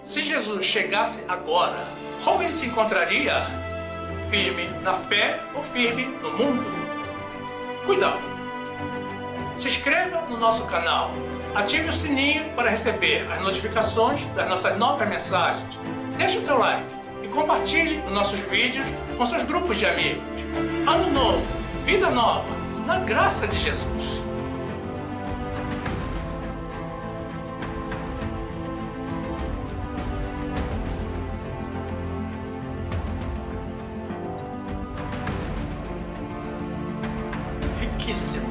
Se Jesus chegasse agora, como ele te encontraria? Firme na fé ou firme no mundo? Cuidado! Se inscreva no nosso canal, ative o sininho para receber as notificações das nossas novas mensagens. Deixe o teu like e compartilhe os nossos vídeos com seus grupos de amigos. Ano novo, vida nova, na graça de Jesus. Riquíssimo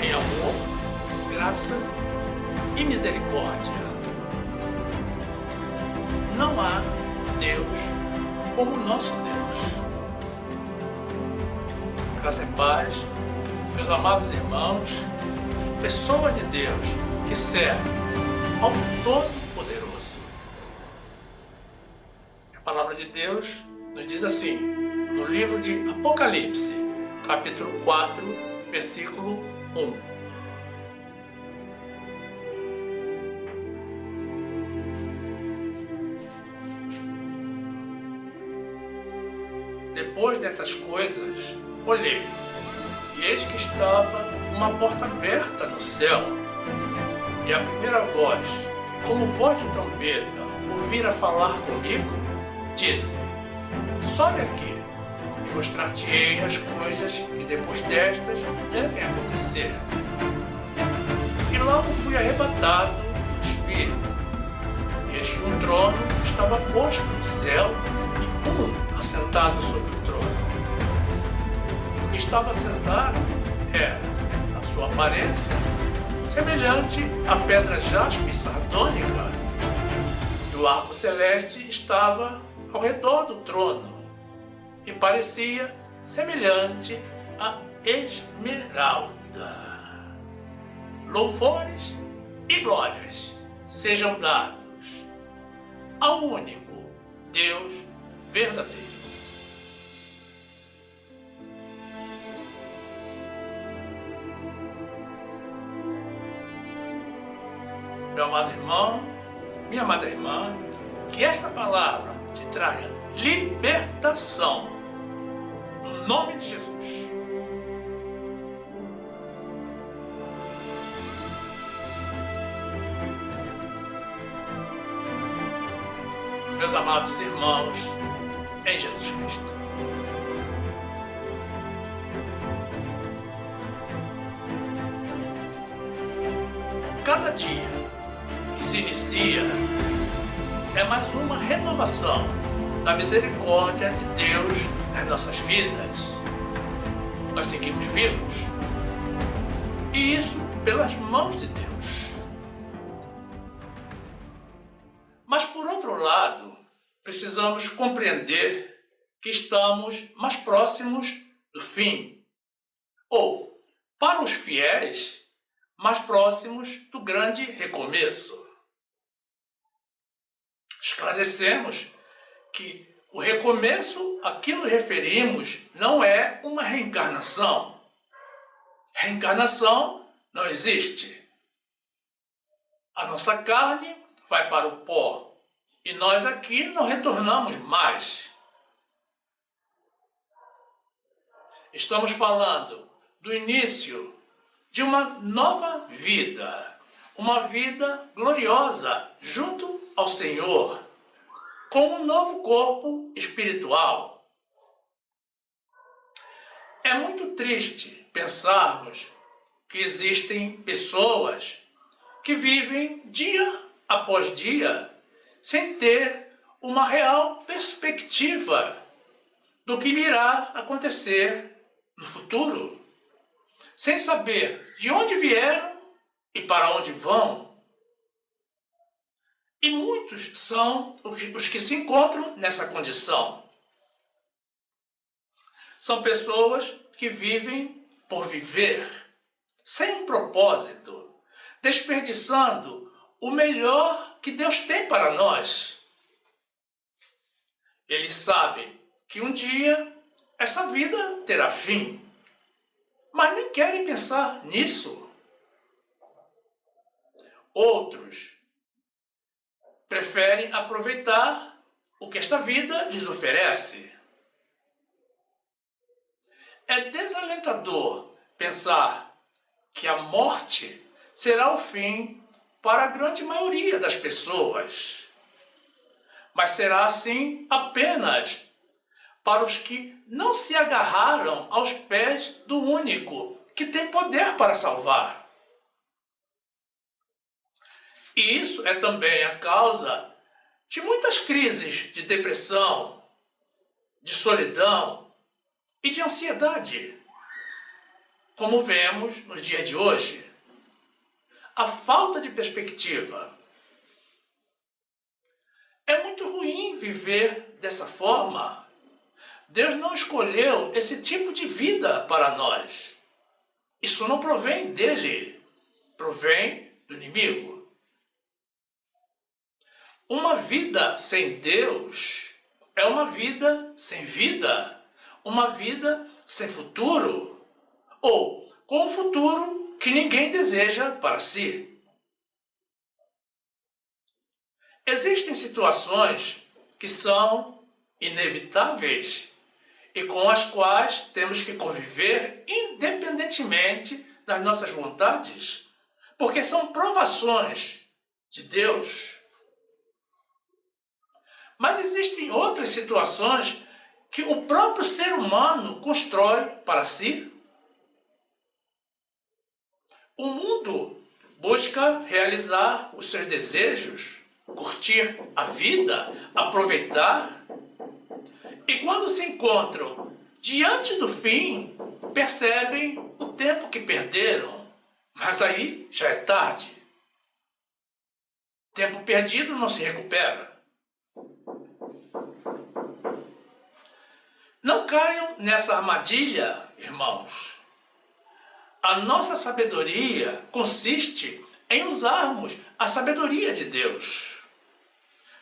em amor, graça e misericórdia. Não há Deus como o nosso Deus. Graça e paz, meus amados irmãos, pessoas de Deus que servem ao Todo-Poderoso. A palavra de Deus nos diz assim, no livro de Apocalipse, capítulo 4, versículo 1. Depois destas coisas, olhei, e eis que estava uma porta aberta no céu. E a primeira voz, que como voz de trombeta ouvira falar comigo, disse: sobe aqui, e mostrar-te-ei as coisas que depois destas devem acontecer. E logo fui arrebatado do Espírito, e eis que um trono estava posto no céu, e um assentado sobre o trono. E o que estava sentado era, na sua aparência, semelhante à pedra jaspe sardônica, e o arco celeste estava ao redor do trono, e parecia semelhante a esmeralda. Louvores e glórias sejam dados ao único Deus verdadeiro. Meu amado irmão, minha amada irmã, que esta palavra te traga libertação, no nome de Jesus. Meus amados irmãos, em Jesus Cristo. Cada dia que se inicia é mais uma renovação da misericórdia de Deus nas nossas vidas. Nós seguimos vivos, e isso pelas mãos de Deus. Mas por outro lado, precisamos compreender que estamos mais próximos do fim, ou, para os fiéis, mais próximos do grande recomeço. Esclarecemos que o recomeço a que nos referimos não é uma reencarnação. Reencarnação não existe. A nossa carne vai para o pó e nós aqui não retornamos mais. Estamos falando do início de uma nova vida, uma vida gloriosa junto ao Senhor, com um novo corpo espiritual. É muito triste pensarmos que existem pessoas que vivem dia após dia sem ter uma real perspectiva do que lhe irá acontecer no futuro, sem saber de onde vieram e para onde vão. E muitos são os que se encontram nessa condição. São pessoas que vivem por viver, sem um propósito, desperdiçando o melhor que Deus tem para nós. Eles sabem que um dia essa vida terá fim, mas nem querem pensar nisso. Outros preferem aproveitar o que esta vida lhes oferece. É desalentador pensar que a morte será o fim para a grande maioria das pessoas, mas será assim apenas para os que não se agarraram aos pés do único que tem poder para salvar. E isso é também a causa de muitas crises de depressão, de solidão e de ansiedade, como vemos nos dias de hoje. A falta de perspectiva. É muito ruim viver dessa forma. Deus não escolheu esse tipo de vida para nós. Isso não provém dele, provém do inimigo. Uma vida sem Deus é uma vida sem vida, uma vida sem futuro, ou com um futuro que ninguém deseja para si. Existem situações que são inevitáveis e com as quais temos que conviver independentemente das nossas vontades, porque são provações de Deus. Mas existem outras situações que o próprio ser humano constrói para si. O mundo busca realizar os seus desejos, curtir a vida, aproveitar. E quando se encontram diante do fim, percebem o tempo que perderam. Mas aí já é tarde. Tempo perdido não se recupera. Não caiam nessa armadilha, irmãos. A nossa sabedoria consiste em usarmos a sabedoria de Deus,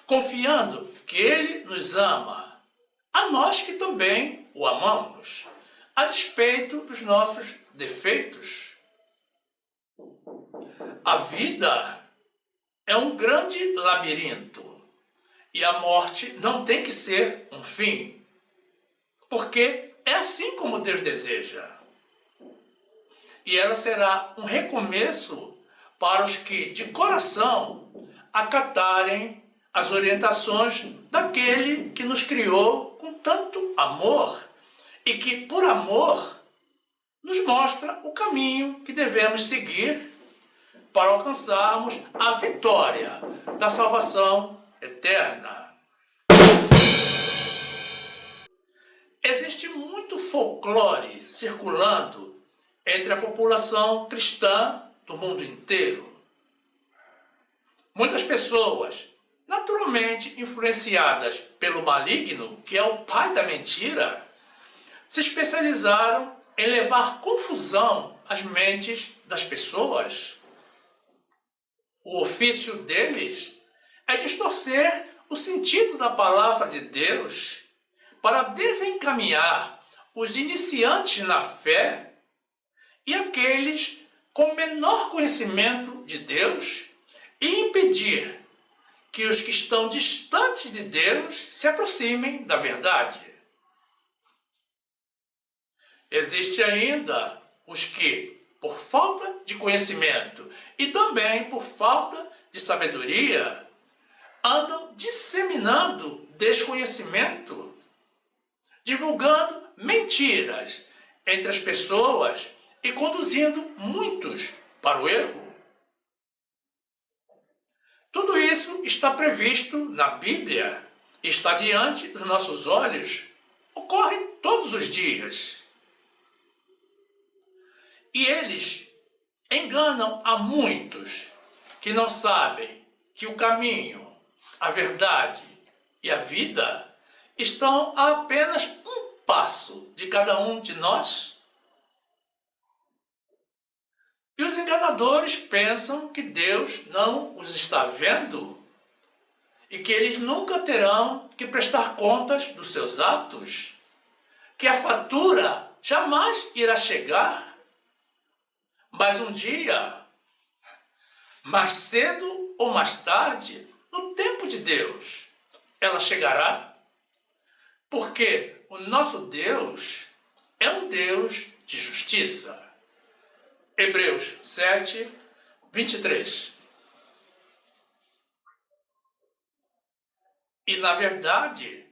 confiando que Ele nos ama, a nós que também o amamos, a despeito dos nossos defeitos. A vida é um grande labirinto e a morte não tem que ser um fim, porque é assim como Deus deseja. E ela será um recomeço para os que, de coração, acatarem as orientações daquele que nos criou com tanto amor e que, por amor, nos mostra o caminho que devemos seguir para alcançarmos a vitória da salvação eterna. Existe muito folclore circulando entre a população cristã do mundo inteiro. Muitas pessoas, naturalmente influenciadas pelo maligno, que é o pai da mentira, se especializaram em levar confusão às mentes das pessoas. O ofício deles é distorcer o sentido da palavra de Deus para desencaminhar os iniciantes na fé e aqueles com menor conhecimento de Deus e impedir que os que estão distantes de Deus se aproximem da verdade. Existe ainda os que, por falta de conhecimento e também por falta de sabedoria, andam disseminando desconhecimento, divulgando mentiras entre as pessoas e conduzindo muitos para o erro. Tudo isso está previsto na Bíblia, está diante dos nossos olhos, ocorre todos os dias. E eles enganam a muitos que não sabem que o caminho, a verdade e a vida estão a apenas um passo de cada um de nós. E os enganadores pensam que Deus não os está vendo e que eles nunca terão que prestar contas dos seus atos, que a fatura jamais irá chegar. Mas um dia, mais cedo ou mais tarde, no tempo de Deus, ela chegará, porque o nosso Deus é um Deus de justiça. Hebreus 7, 23. E, na verdade,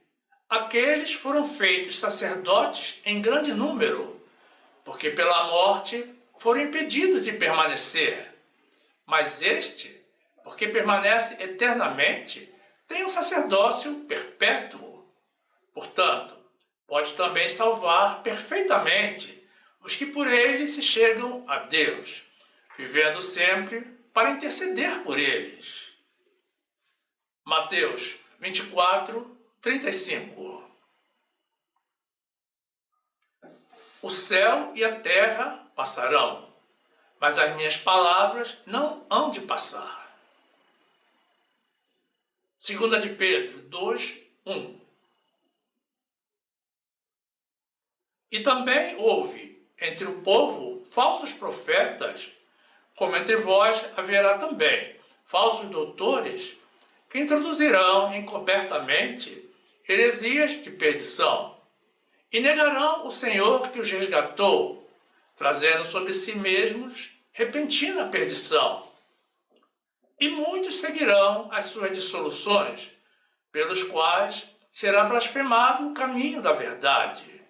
aqueles foram feitos sacerdotes em grande número, porque pela morte foram impedidos de permanecer. Mas este, porque permanece eternamente, tem um sacerdócio perpétuo. Portanto, pode também salvar perfeitamente os que por ele se chegam a Deus, vivendo sempre para interceder por eles. Mateus 24, 35. O céu e a terra passarão, mas as minhas palavras não hão de passar. 2 de Pedro 2, 1. E também houve entre o povo falsos profetas, como entre vós haverá também falsos doutores, que introduzirão encobertamente heresias de perdição, e negarão o Senhor que os resgatou, trazendo sobre si mesmos repentina perdição. E muitos seguirão as suas dissoluções, pelos quais será blasfemado o caminho da verdade.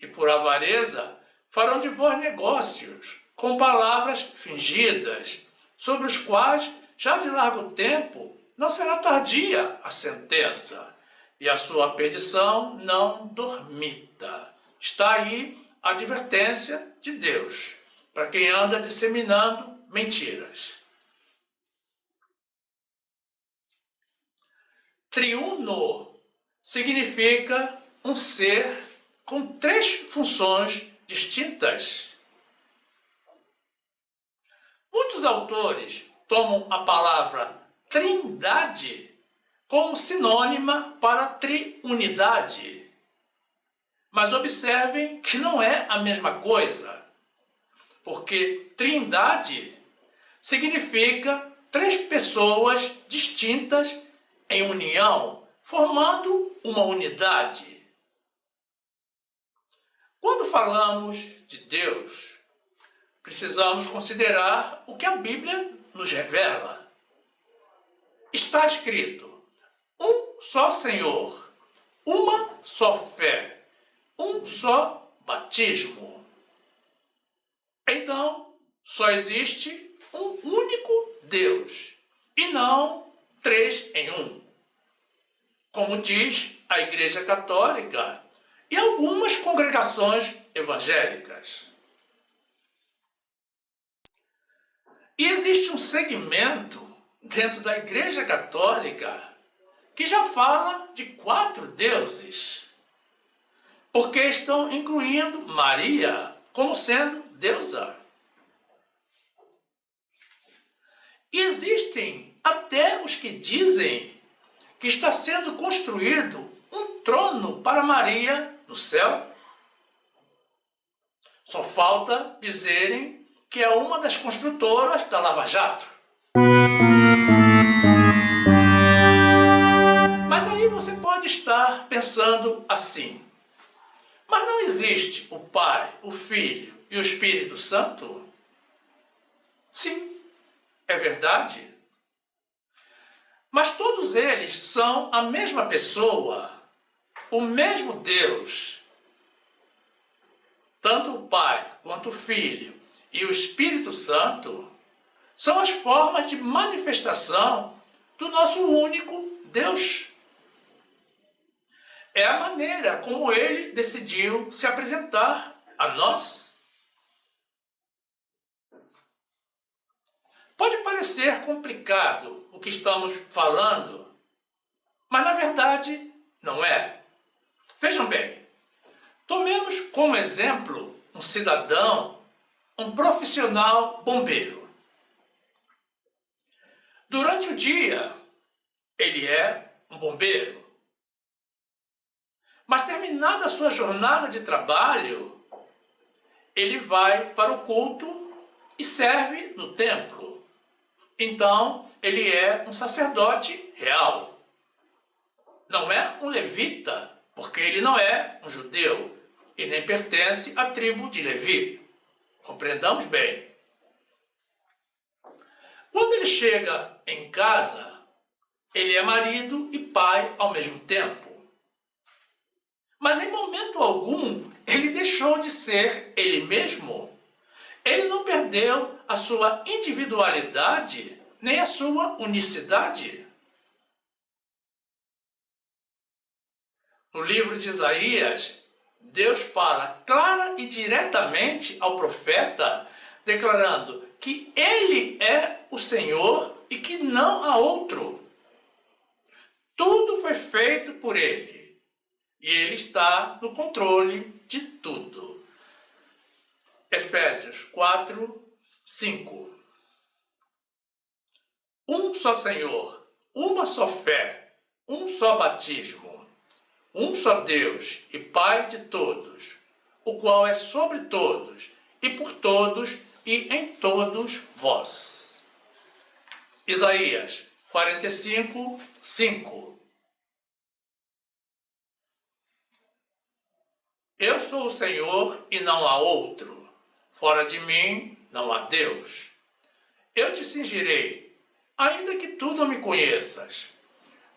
E por avareza farão de vós negócios, com palavras fingidas, sobre os quais já de largo tempo não será tardia a sentença, e a sua perdição não dormita. Está aí a advertência de Deus, para quem anda disseminando mentiras. Triuno significa um ser com três funções distintas. Muitos autores tomam a palavra trindade como sinônima para triunidade. Mas observem que não é a mesma coisa, porque trindade significa três pessoas distintas em união, formando uma unidade. Quando falamos de Deus, precisamos considerar o que a Bíblia nos revela. Está escrito: um só Senhor, uma só fé, um só batismo. Então, só existe um único Deus, e não três em um, como diz a Igreja Católica e algumas congregações evangélicas. E existe um segmento dentro da Igreja Católica que já fala de 4 deuses, porque estão incluindo Maria como sendo deusa. E existem até os que dizem que está sendo construído um trono para Maria no céu. Só falta dizerem que é uma das construtoras da Lava Jato. Mas aí você pode estar pensando assim: mas não existe o Pai, o Filho e o Espírito Santo? Sim, é verdade. Mas todos eles são a mesma pessoa, o mesmo Deus. Tanto o Pai quanto o Filho e o Espírito Santo são as formas de manifestação do nosso único Deus. É a maneira como ele decidiu se apresentar a nós. Pode parecer complicado o que estamos falando, mas na verdade não é. Vejam bem, tomemos como exemplo um cidadão, um profissional bombeiro. Durante o dia, ele é um bombeiro. Mas terminada a sua jornada de trabalho, ele vai para o culto e serve no templo. então ele é um sacerdote real. Não é um levita, porque ele não é um judeu e nem pertence à tribo de Levi. Compreendamos bem. Quando ele chega em casa, ele é marido e pai ao mesmo tempo. Mas em momento algum, ele deixou de ser ele mesmo. Ele não perdeu a sua individualidade, nem a sua unicidade. No livro de Isaías, Deus fala clara e diretamente ao profeta, declarando que ele é o Senhor e que não há outro. Tudo foi feito por ele e ele está no controle de tudo. Efésios 4, 5. Um só Senhor, uma só fé, um só batismo, um só Deus e Pai de todos, o qual é sobre todos e por todos e em todos vós. Isaías 45, 5. Eu sou o Senhor e não há outro. Fora de mim não há Deus. Eu te cingirei, ainda que tu não me conheças,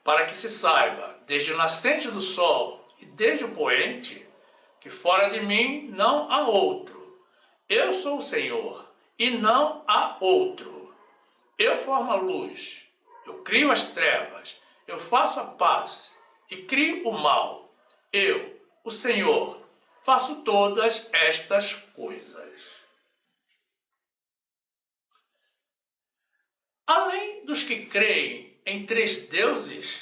para que se saiba, desde o nascente do sol e desde o poente, que fora de mim não há outro. Eu sou o Senhor e não há outro. Eu formo a luz, eu crio as trevas, eu faço a paz e crio o mal. Eu, o Senhor, faço todas estas coisas. Além dos que creem em três deuses,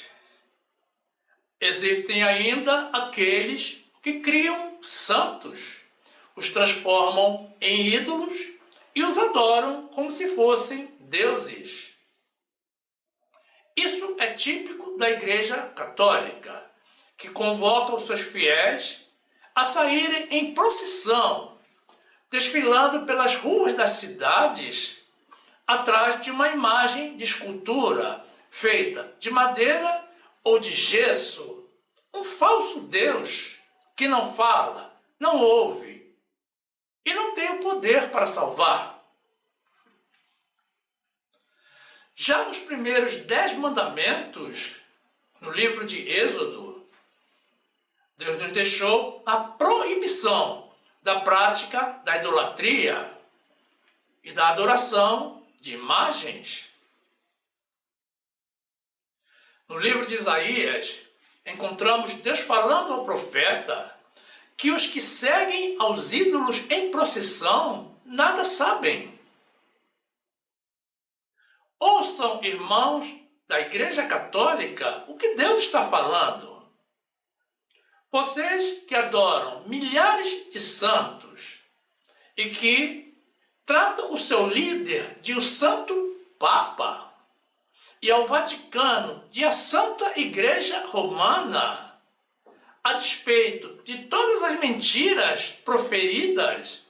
existem ainda aqueles que criam santos, os transformam em ídolos e os adoram como se fossem deuses. Isso é típico da Igreja Católica, que convoca os seus fiéis a saírem em procissão, desfilando pelas ruas das cidades, atrás de uma imagem de escultura feita de madeira ou de gesso, um falso Deus que não fala, não ouve e não tem o poder para salvar. Já nos primeiros 10 mandamentos, no livro de Êxodo, Deus nos deixou a proibição da prática da idolatria e da adoração de imagens. No livro de Isaías, encontramos Deus falando ao profeta que os que seguem aos ídolos em procissão nada sabem. Ouçam, irmãos da Igreja Católica, o que Deus está falando. Vocês que adoram milhares de santos e que tratam o seu líder de o Santo Papa e ao Vaticano de a Santa Igreja Romana, a despeito de todas as mentiras proferidas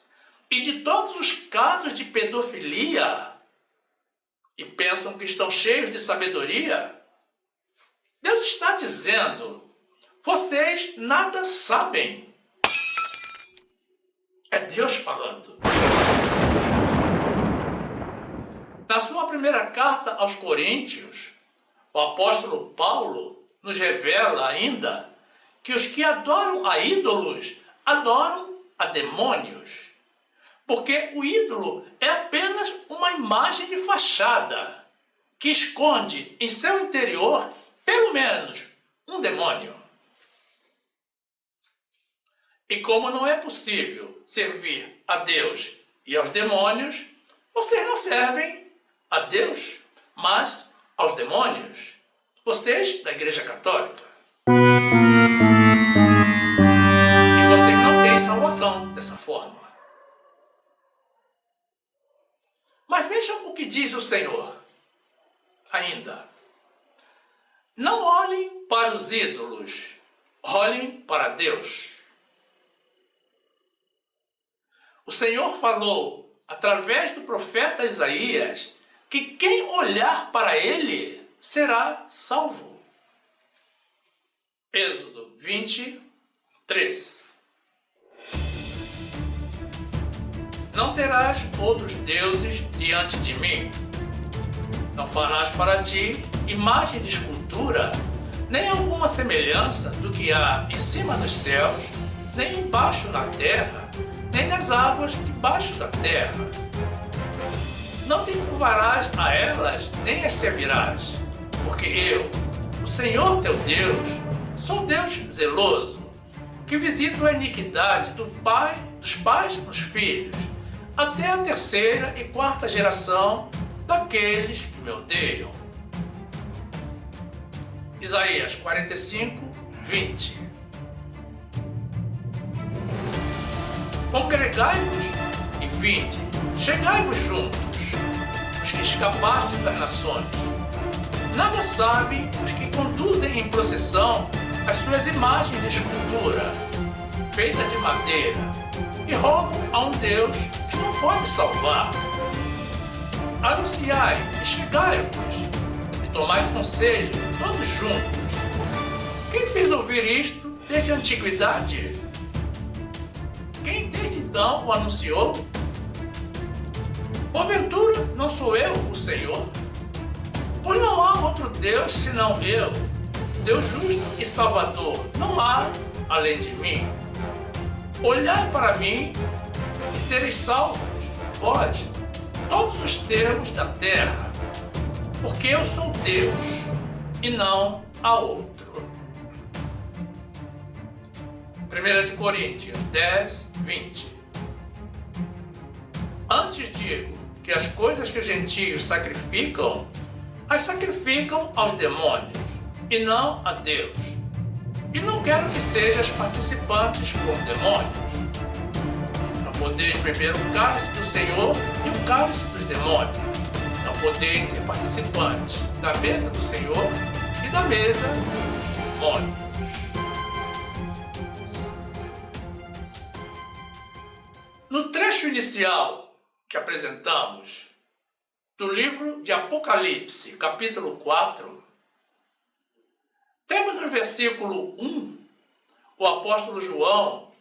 e de todos os casos de pedofilia, e pensam que estão cheios de sabedoria, Deus está dizendo: vocês nada sabem. É Deus falando. Na sua primeira carta aos Coríntios, o apóstolo Paulo nos revela ainda que os que adoram a ídolos adoram a demônios. Porque o ídolo é apenas uma imagem de fachada que esconde em seu interior pelo menos um demônio. E como não é possível servir a Deus e aos demônios, vocês não servem a Deus, mas aos demônios. Vocês da Igreja Católica. E vocês não têm salvação dessa forma. Mas vejam o que diz o Senhor ainda. Não olhem para os ídolos, olhem para Deus. O Senhor falou, através do profeta Isaías, que quem olhar para ele será salvo. Êxodo 23. Não terás outros deuses diante de mim. Não farás para ti imagem de escultura, nem alguma semelhança do que há em cima dos céus, nem embaixo na terra, nem nas águas debaixo da terra. Não te curvarás a elas, nem as servirás, porque eu, o Senhor teu Deus, sou Deus zeloso, que visito a iniquidade dos pais nos filhos, até a terceira e quarta geração daqueles que me odeiam. Isaías 45, 20. Congregai-vos e vinde, chegai-vos juntos, os que escapastes das nações. Nada sabem os que conduzem em procissão as suas imagens de escultura, feitas de madeira, e rogam a um Deus que não pode salvar. Anunciai e chegai-vos, e tomai conselho, todos juntos. Quem fez ouvir isto desde a antiguidade? Quem desde então o anunciou? Porventura não sou eu o Senhor? Pois não há outro Deus senão eu, Deus justo e Salvador, não há além de mim. Olhai para mim e sereis salvos, vós, todos os termos da terra, porque eu sou Deus e não há outro. 1 Coríntios 10, 20. Antes digo que as coisas que os gentios sacrificam, as sacrificam aos demônios e não a Deus. E não quero que sejas participantes com demônios. Não podeis beber o cálice do Senhor e o cálice dos demônios. Não podeis ser participantes da mesa do Senhor e da mesa dos demônios. No trecho inicial que apresentamos do livro de Apocalipse, capítulo 4, temos no versículo 1 o apóstolo João,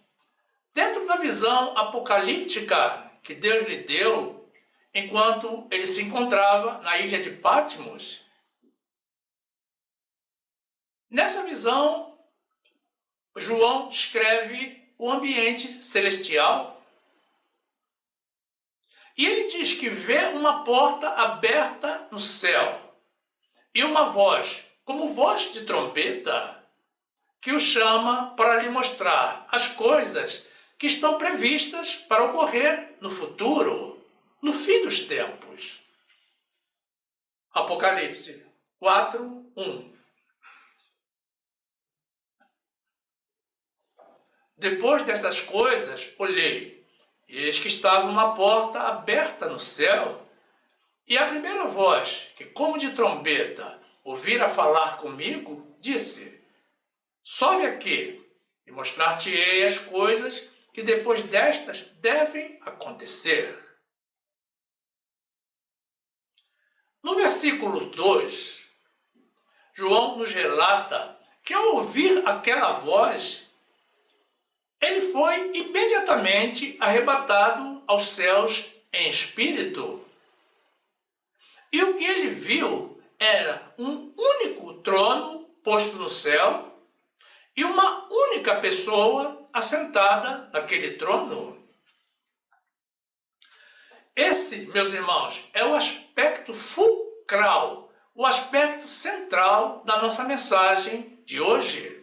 dentro da visão apocalíptica que Deus lhe deu enquanto ele se encontrava na ilha de Patmos. Nessa visão, João descreve o ambiente celestial e ele diz que vê uma porta aberta no céu e uma voz, como voz de trompeta, que o chama para lhe mostrar as coisas que estão previstas para ocorrer no futuro, no fim dos tempos. Apocalipse 4, 1. Depois destas coisas, olhei, e eis que estava uma porta aberta no céu, e a primeira voz, que como de trombeta ouvira falar comigo, disse: sobe aqui e mostrar-te-ei as coisas que depois destas devem acontecer. No versículo 2, João nos relata que ao ouvir aquela voz, ele foi imediatamente arrebatado aos céus em espírito. E o que ele viu era um único trono posto no céu e uma única pessoa assentada naquele trono. Esse, meus irmãos, é o aspecto fulcral, o aspecto central da nossa mensagem de hoje.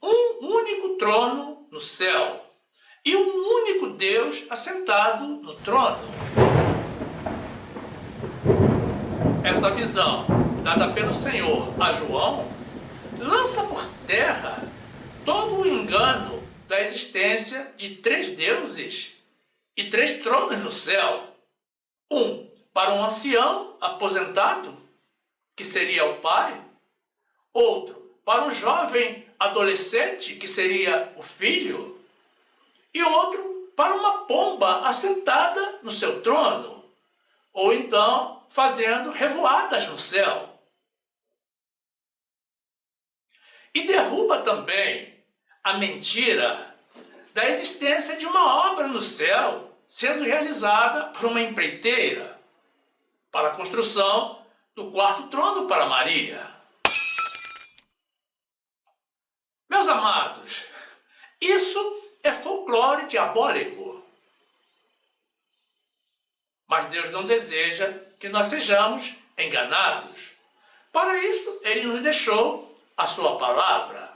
Um único trono no céu e um único Deus assentado no trono. Essa visão, dada pelo Senhor a João, lança por terra todo o engano da existência de três deuses e três tronos no céu. Um para um ancião aposentado, que seria o pai. Outro para um jovem adolescente, que seria o filho. E outro para uma pomba assentada no seu trono. ou então fazendo revoadas no céu. E derruba também a mentira da existência de uma obra no céu sendo realizada por uma empreiteira para a construção do quarto trono para Maria. Meus amados, isso é folclore diabólico. Mas Deus não deseja que nós sejamos enganados. Para isso, Ele nos deixou a sua palavra.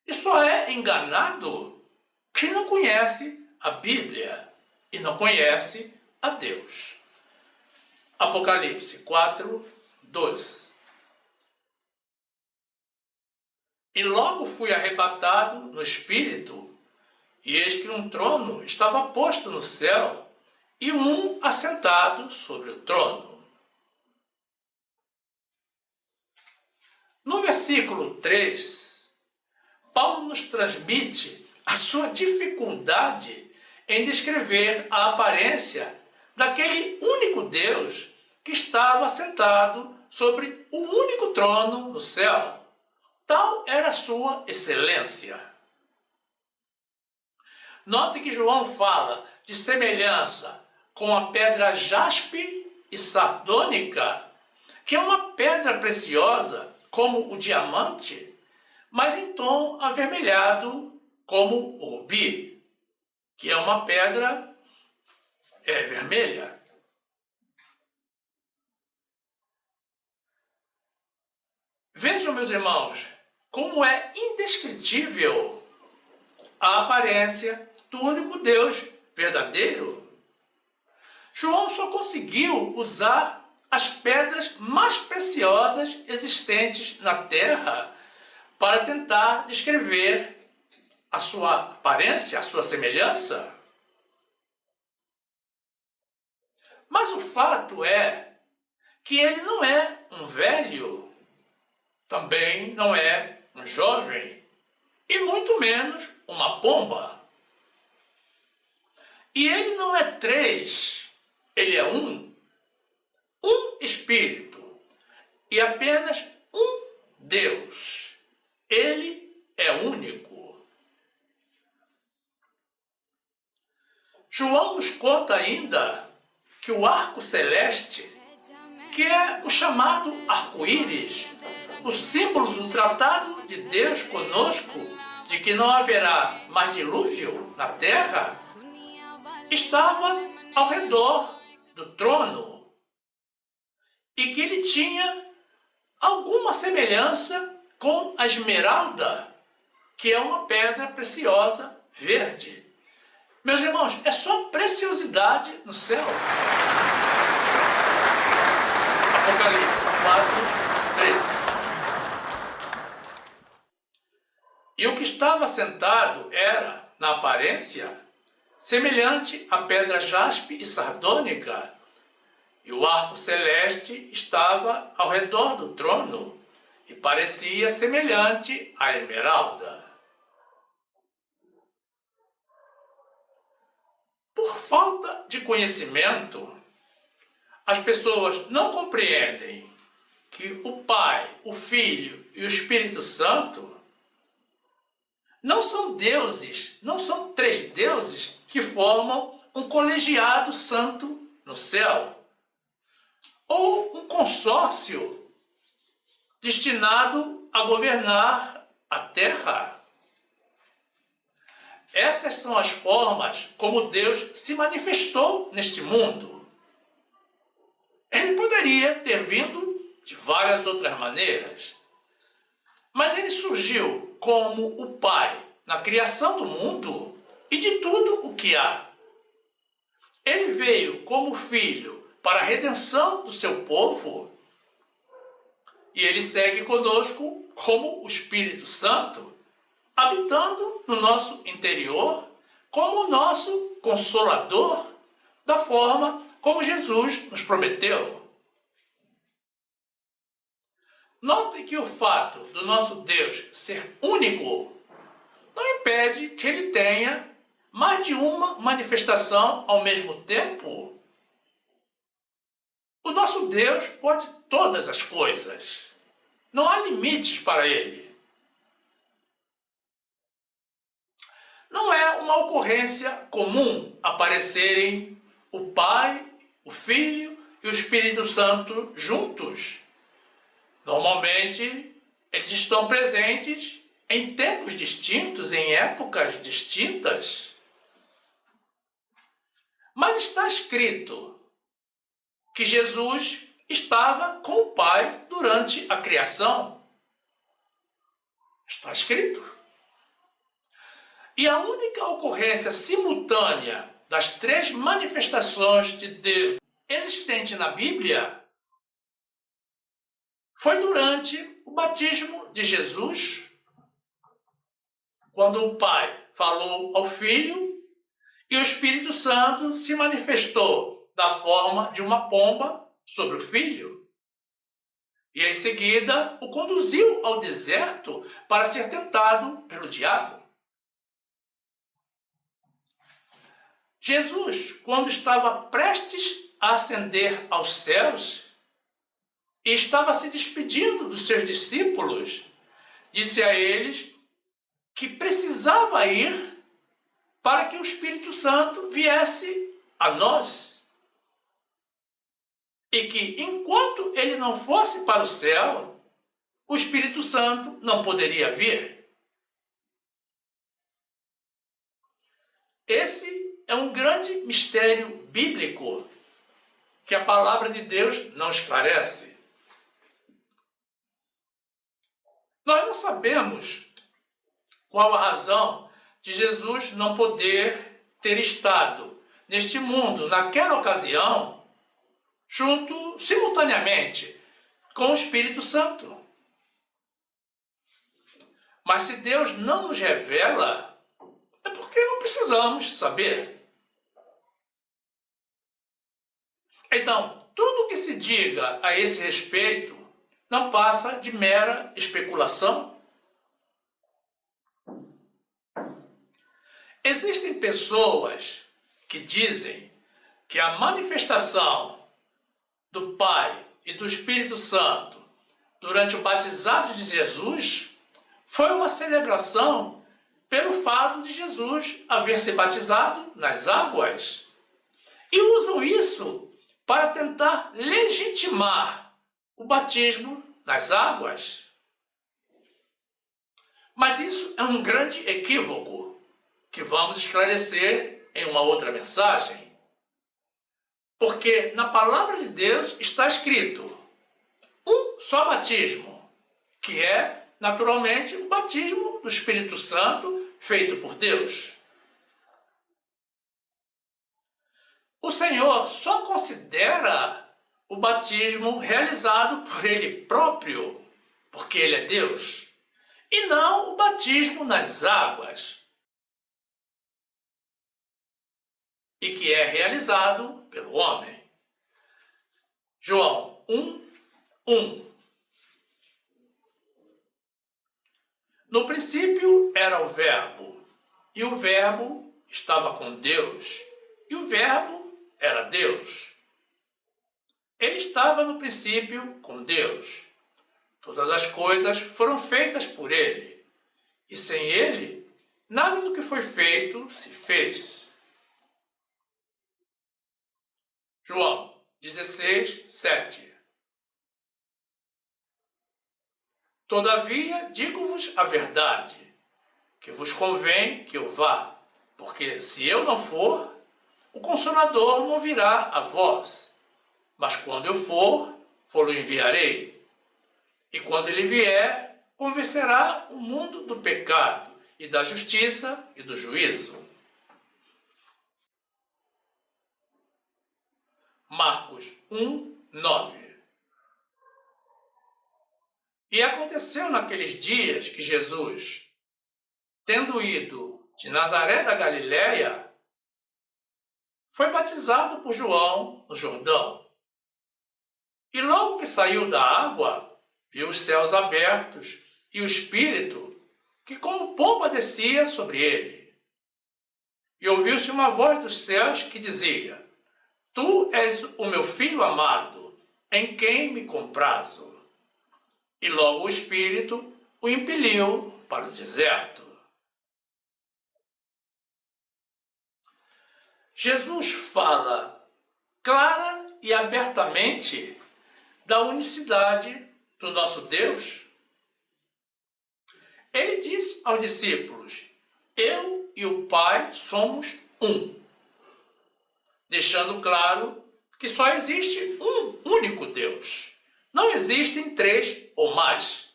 E só é enganado quem não conhece a Bíblia e não conhece a Deus. Apocalipse 4, 2. E logo fui arrebatado no Espírito, e eis que um trono estava posto no céu, e um assentado sobre o trono. No versículo 3, Paulo nos transmite a sua dificuldade em descrever a aparência daquele único Deus que estava sentado sobre o único trono no céu. Tal era a sua excelência. Note que João fala de semelhança com a pedra jaspe e sardônica, que é uma pedra preciosa como o diamante, mas em tom avermelhado como o rubi, que é uma pedra vermelha. Vejam, meus irmãos, como é indescritível a aparência do único Deus verdadeiro. João só conseguiu usar as pedras mais preciosas existentes na terra para tentar descrever a sua aparência, a sua semelhança. Mas o fato é que ele não é um velho, também não é um jovem, e muito menos uma pomba. E ele não é três, ele é um Espírito e apenas um Deus. Ele é único. João nos conta ainda que o arco celeste, que é o chamado arco-íris, o símbolo do tratado de Deus conosco, de que não haverá mais dilúvio na terra, estava ao redor do trono e que ele tinha alguma semelhança com a esmeralda, que é uma pedra preciosa verde. Meus irmãos, é só preciosidade no céu. Apocalipse 4, 3. E o que estava sentado era, na aparência, semelhante à pedra jaspe e sardônica, e o arco celeste estava ao redor do trono e parecia semelhante à esmeralda. Por falta de conhecimento, as pessoas não compreendem que o Pai, o Filho e o Espírito Santo não são deuses, não são três deuses que formam um colegiado santo no céu, ou um consórcio destinado a governar a terra. Essas são as formas como Deus se manifestou neste mundo. Ele poderia ter vindo de várias outras maneiras, mas ele surgiu como o Pai na criação do mundo e de tudo o que há. Ele veio como Filho para a redenção do seu povo, e ele segue conosco como o Espírito Santo, habitando no nosso interior como o nosso Consolador, da forma como Jesus nos prometeu. Notem que o fato do nosso Deus ser único não impede que ele tenha mais de uma manifestação ao mesmo tempo. O nosso Deus pode todas as coisas. Não há limites para ele. Não é uma ocorrência comum aparecerem o Pai, o Filho e o Espírito Santo juntos. Normalmente, eles estão presentes em tempos distintos, em épocas distintas. Mas está escrito que Jesus estava com o Pai durante a criação. Está escrito. E a única ocorrência simultânea das três manifestações de Deus existentes na Bíblia foi durante o batismo de Jesus, quando o Pai falou ao Filho e o Espírito Santo se manifestou da forma de uma pomba sobre o Filho. E em seguida o conduziu ao deserto para ser tentado pelo diabo. Jesus, quando estava prestes a ascender aos céus e estava se despedindo dos seus discípulos, disse a eles que precisava ir para que o Espírito Santo viesse a nós. E que, enquanto ele não fosse para o céu, o Espírito Santo não poderia vir. Esse é um grande mistério bíblico que a palavra de Deus não esclarece. Nós não sabemos qual a razão de Jesus não poder ter estado neste mundo, naquela ocasião, simultaneamente com o Espírito Santo. Mas se Deus não nos revela, é porque não precisamos saber. Então, tudo que se diga a esse respeito não passa de mera especulação. Existem pessoas que dizem que a manifestação do Pai e do Espírito Santo durante o batizado de Jesus foi uma celebração pelo fato de Jesus haver se batizado nas águas. E usam isso para tentar legitimar o batismo nas águas. Mas isso é um grande equívoco que vamos esclarecer em uma outra mensagem. Porque na palavra de Deus está escrito um só batismo, que é, naturalmente, o batismo do Espírito Santo feito por Deus. O Senhor só considera o batismo realizado por Ele próprio, porque Ele é Deus, e não o batismo nas águas, e que é realizado pelo homem. João 1:1. No princípio era o Verbo, e o Verbo estava com Deus, e o Verbo era Deus. Ele estava no princípio com Deus. Todas as coisas foram feitas por ele, e sem ele, nada do que foi feito se fez. João 16:7. Todavia, digo-vos a verdade, que vos convém que eu vá, porque se eu não for, o Consolador não virá a vós, mas quando eu for, vou-lo enviarei. E quando ele vier, convencerá o mundo do pecado, e da justiça e do juízo. Marcos 1:9. E aconteceu naqueles dias que Jesus, tendo ido de Nazaré da Galiléia, foi batizado por João no Jordão. E logo que saiu da água, viu os céus abertos e o Espírito, que como pomba descia sobre ele. E ouviu-se uma voz dos céus que dizia: Tu és o meu Filho amado, em quem me comprazo. E logo o Espírito o impeliu para o deserto. Jesus fala clara e abertamente da unicidade do nosso Deus. Ele diz aos discípulos: eu e o Pai somos um, deixando claro que só existe um único Deus. Não existem três ou mais.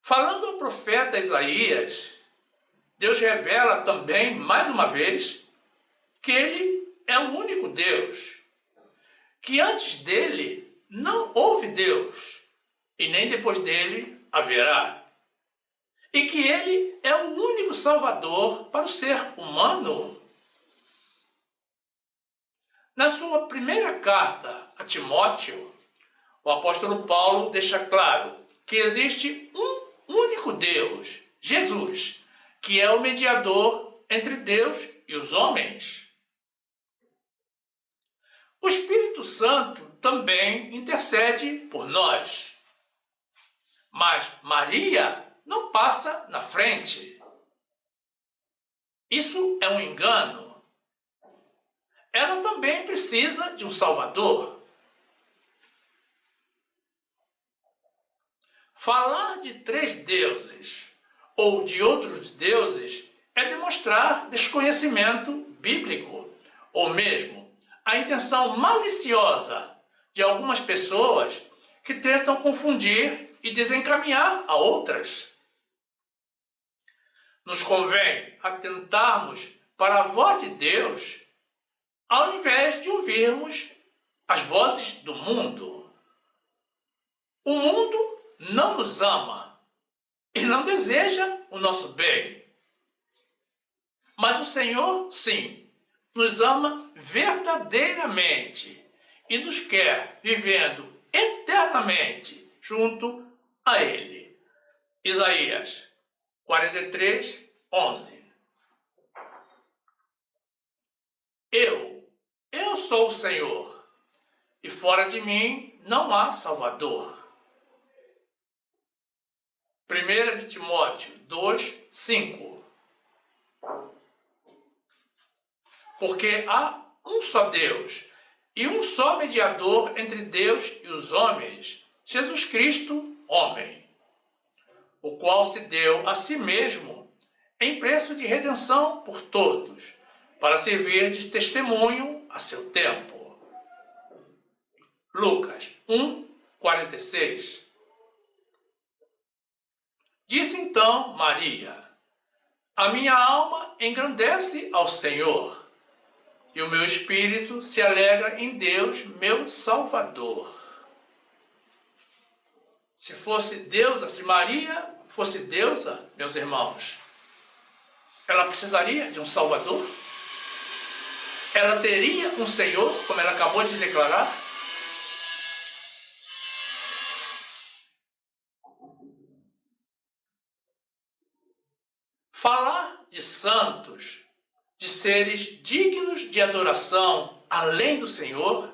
Falando ao profeta Isaías, Deus revela também, mais uma vez, que ele é o único Deus, que antes dele não houve Deus, e nem depois dele haverá, e que ele é o único Salvador para o ser humano. Na sua primeira carta a Timóteo, o apóstolo Paulo deixa claro que existe um único Deus, Jesus, que é o mediador entre Deus e os homens. O Espírito Santo também intercede por nós. Mas Maria não passa na frente. Isso é um engano. Ela também precisa de um Salvador. Falar de três deuses ou de outros deuses é demonstrar desconhecimento bíblico, ou mesmo a intenção maliciosa de algumas pessoas que tentam confundir e desencaminhar a outras. Nos convém atentarmos para a voz de Deus, ao invés de ouvirmos as vozes do mundo. O mundo não nos ama e não deseja o nosso bem. Mas o Senhor, sim, nos ama verdadeiramente e nos quer vivendo eternamente junto a Ele. Isaías 43, 11. Eu sou o Senhor, e fora de mim não há Salvador. 1 de Timóteo 2, 5. Porque há um só Deus e um só mediador entre Deus e os homens, Jesus Cristo, homem, o qual se deu a si mesmo em preço de redenção por todos, para servir de testemunho a seu tempo. Lucas 1, 46. Disse então Maria: a minha alma engrandece ao Senhor, e o meu espírito se alegra em Deus, meu Salvador. Se fosse deusa, se Maria fosse deusa, meus irmãos, ela precisaria de um Salvador? Ela teria um Senhor, como ela acabou de declarar? Falar de santos, de seres dignos de adoração além do Senhor,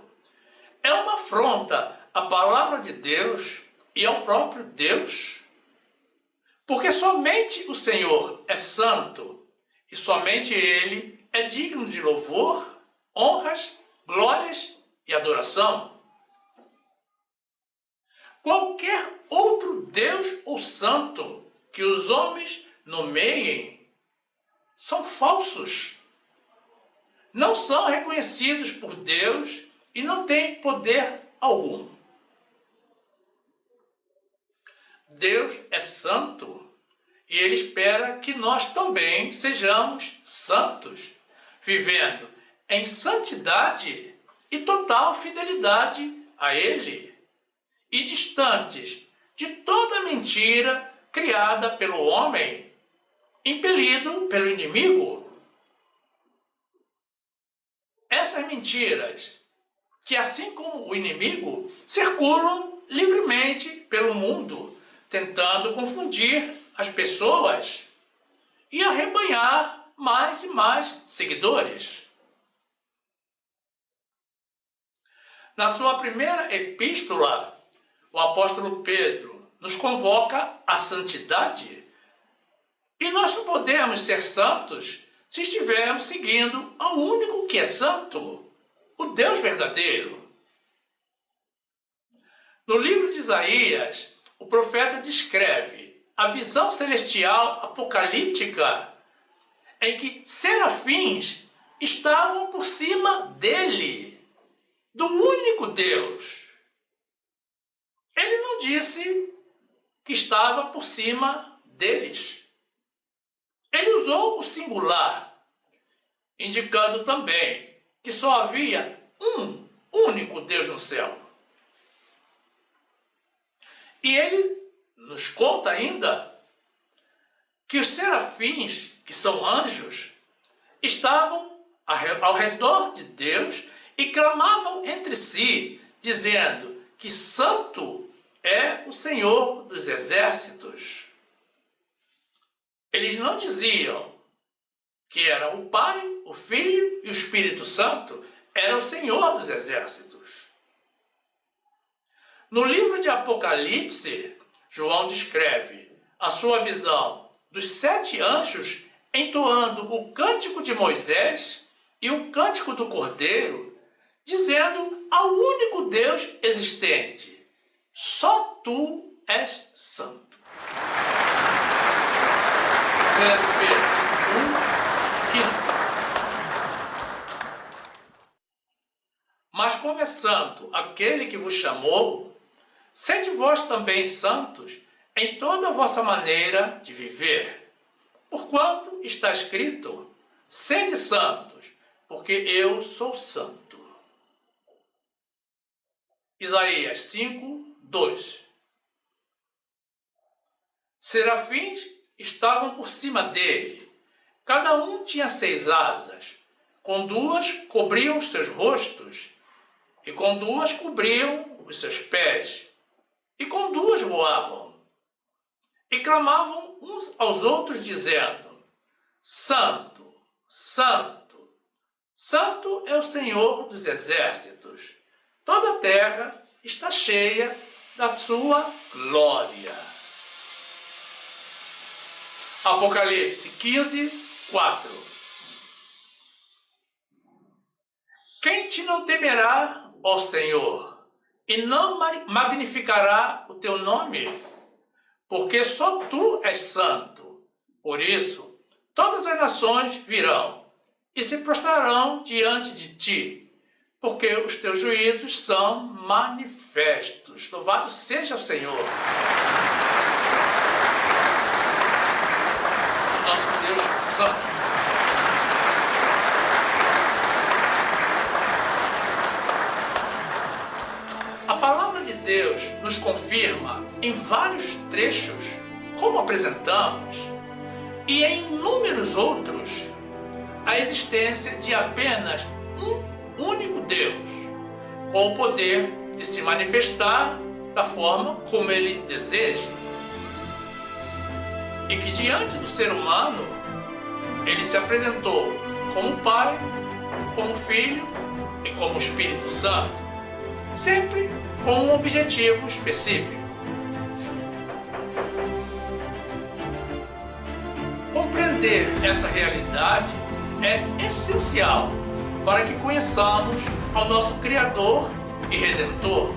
é uma afronta à palavra de Deus e ao próprio Deus. Porque somente o Senhor é santo e somente Ele é digno de louvor, honras, glórias e adoração. Qualquer outro Deus ou santo que os homens nomeiem são falsos. Não são reconhecidos por Deus e não têm poder algum. Deus é santo e Ele espera que nós também sejamos santos, vivendo em santidade e total fidelidade a Ele, e distantes de toda mentira criada pelo homem, impelido pelo inimigo. Essas mentiras, que assim como o inimigo, circulam livremente pelo mundo, tentando confundir as pessoas e arrebanhar mais e mais seguidores. Na sua primeira epístola, o apóstolo Pedro nos convoca à santidade. E nós não podemos ser santos se estivermos seguindo ao único que é santo, o Deus verdadeiro. No livro de Isaías, o profeta descreve a visão celestial apocalíptica em que serafins estavam por cima dele, do único Deus. Ele não disse que estava por cima deles. Ele usou o singular, indicando também que só havia um único Deus no céu. E ele nos conta ainda que os serafins, que são anjos, estavam ao redor de Deus e clamavam entre si, dizendo que santo é o Senhor dos exércitos. Eles não diziam que era o Pai, o Filho e o Espírito Santo, era o Senhor dos exércitos. No livro de Apocalipse, João descreve a sua visão dos 7 anjos entoando o cântico de Moisés e o cântico do Cordeiro, dizendo ao único Deus existente: só tu és santo. Pedro 1:15. Mas como é santo aquele que vos chamou, sede vós também santos em toda a vossa maneira de viver. Porquanto está escrito: sede santos, porque eu sou santo. Isaías 5:2. Serafins estavam por cima dele. Cada um tinha 6 asas. Com 2 cobriam os seus rostos, e com 2 cobriam os seus pés, e com 2 voavam. E clamavam uns aos outros, dizendo: Santo, Santo, Santo é o Senhor dos exércitos. Toda a terra está cheia da sua glória. Apocalipse 15:4. Quem te não temerá, ó Senhor, e não magnificará o teu nome? Porque só tu és santo. Por isso, todas as nações virão e se prostrarão diante de ti, porque os teus juízos são manifestos. Louvado seja o Senhor. Nosso Deus santo. A palavra de Deus nos confirma em vários trechos, como apresentamos, e em inúmeros outros, a existência de apenas um único Deus, com o poder de se manifestar da forma como Ele deseja. E que diante do ser humano, Ele se apresentou como Pai, como Filho e como Espírito Santo, sempre com um objetivo específico. Compreender essa realidade é essencial para que conheçamos ao nosso Criador e Redentor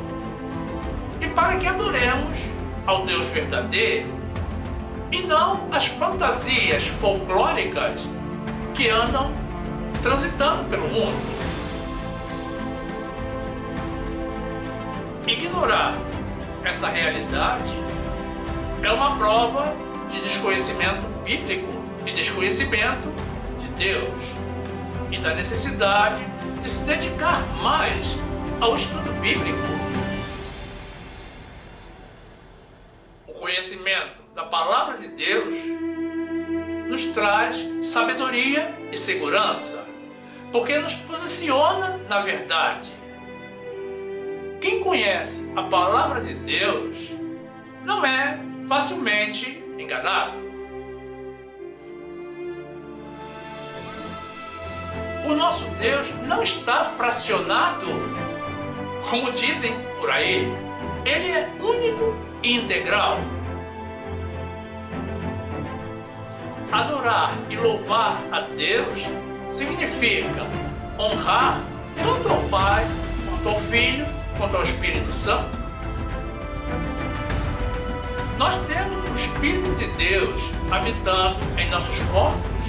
e para que adoremos ao Deus verdadeiro e não as fantasias folclóricas que andam transitando pelo mundo. Ignorar essa realidade é uma prova de desconhecimento bíblico e desconhecimento de Deus e da necessidade de se dedicar mais ao estudo bíblico. O conhecimento da palavra de Deus nos traz sabedoria e segurança, porque nos posiciona na verdade. Quem conhece a palavra de Deus não é facilmente enganado. O nosso Deus não está fracionado Como dizem por aí, ele é único e integral. Adorar e louvar a Deus significa honrar tanto ao Pai, quanto ao Filho, quanto ao Espírito Santo. Nós temos o Espírito de Deus habitando em nossos corpos.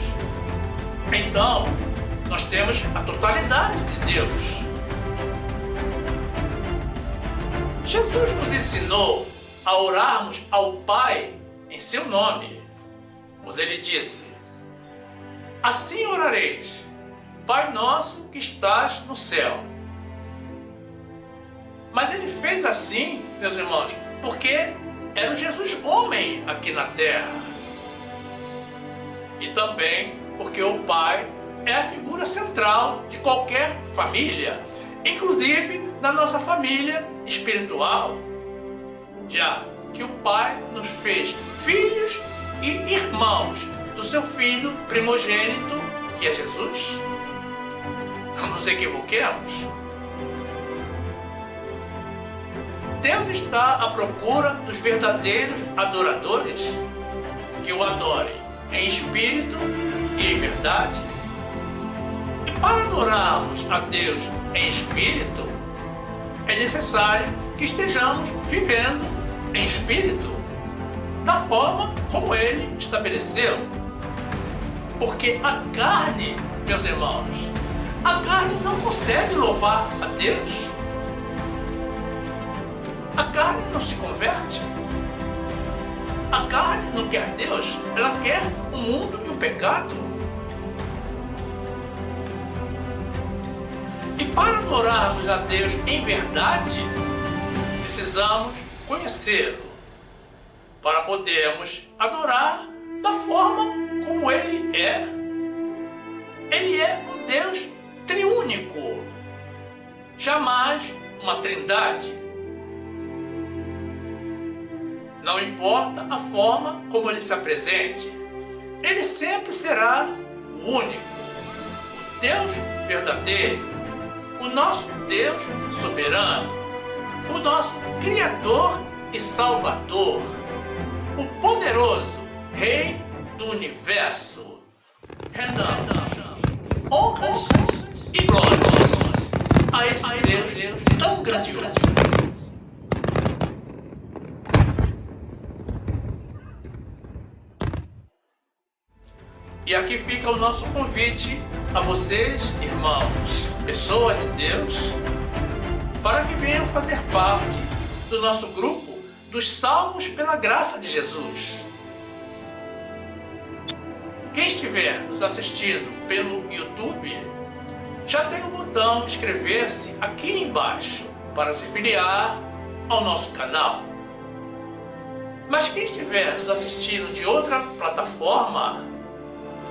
Então, nós temos a totalidade de Deus. Jesus nos ensinou a orarmos ao Pai em seu nome, quando ele disse: assim orareis, Pai nosso que estás no céu. Mas ele fez assim, meus irmãos, porque era o Jesus homem aqui na terra. E também porque o Pai é a figura central de qualquer família, inclusive da nossa família espiritual, já que o Pai nos fez filhos e irmãos do seu Filho primogênito, que é Jesus. Não nos equivoquemos. Deus está à procura dos verdadeiros adoradores que o adorem em espírito e em verdade. E para adorarmos a Deus em espírito, é necessário que estejamos vivendo em espírito, da forma como ele estabeleceu. Porque a carne, meus irmãos, a carne não consegue louvar a Deus. A carne não se converte. A carne não quer Deus, ela quer o mundo e o pecado. E para adorarmos a Deus em verdade, precisamos conhecê-lo, para podermos adorar da forma como ele é. Ele é um Deus triúnico, jamais uma trindade. Não importa a forma como ele se apresente, ele sempre será o único, o Deus verdadeiro, o nosso Deus soberano, o nosso Criador e Salvador, o poderoso Rei do Universo. Rendamos honras e glória a esse Deus tão grandioso. E aqui fica o nosso convite a vocês, irmãos, pessoas de Deus, para que venham fazer parte do nosso grupo dos salvos pela graça de Jesus. Quem estiver nos assistindo pelo YouTube, já tem o botão inscrever-se aqui embaixo para se filiar ao nosso canal. Mas quem estiver nos assistindo de outra plataforma,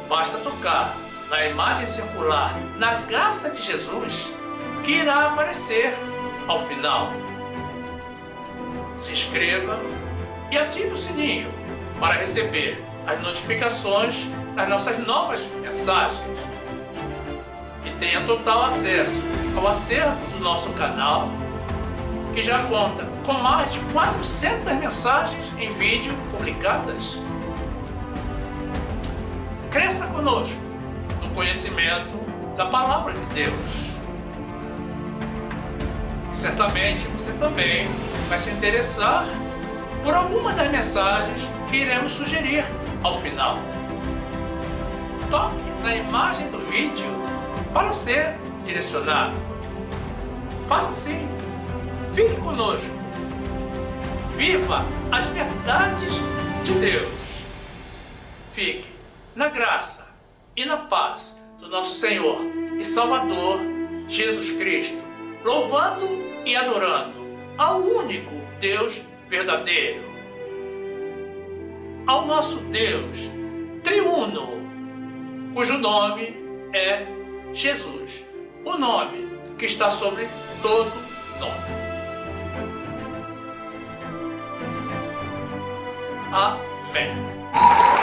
basta tocar na imagem circular na graça de Jesus, que irá aparecer ao final. Se inscreva e ative o sininho para receber as notificações das nossas novas mensagens. E tenha total acesso ao acervo do nosso canal, que já conta com mais de 400 mensagens em vídeo publicadas. Cresça conosco no conhecimento da Palavra de Deus. E certamente você também vai se interessar por alguma das mensagens que iremos sugerir ao final. Toque na imagem do vídeo para ser direcionado. Faça assim. Fique conosco. Viva as verdades de Deus. Fique na graça e na paz do nosso Senhor e Salvador Jesus Cristo, louvando e adorando ao único Deus verdadeiro, ao nosso Deus triuno, cujo nome é Jesus, o nome que está sobre todo nome. Amém.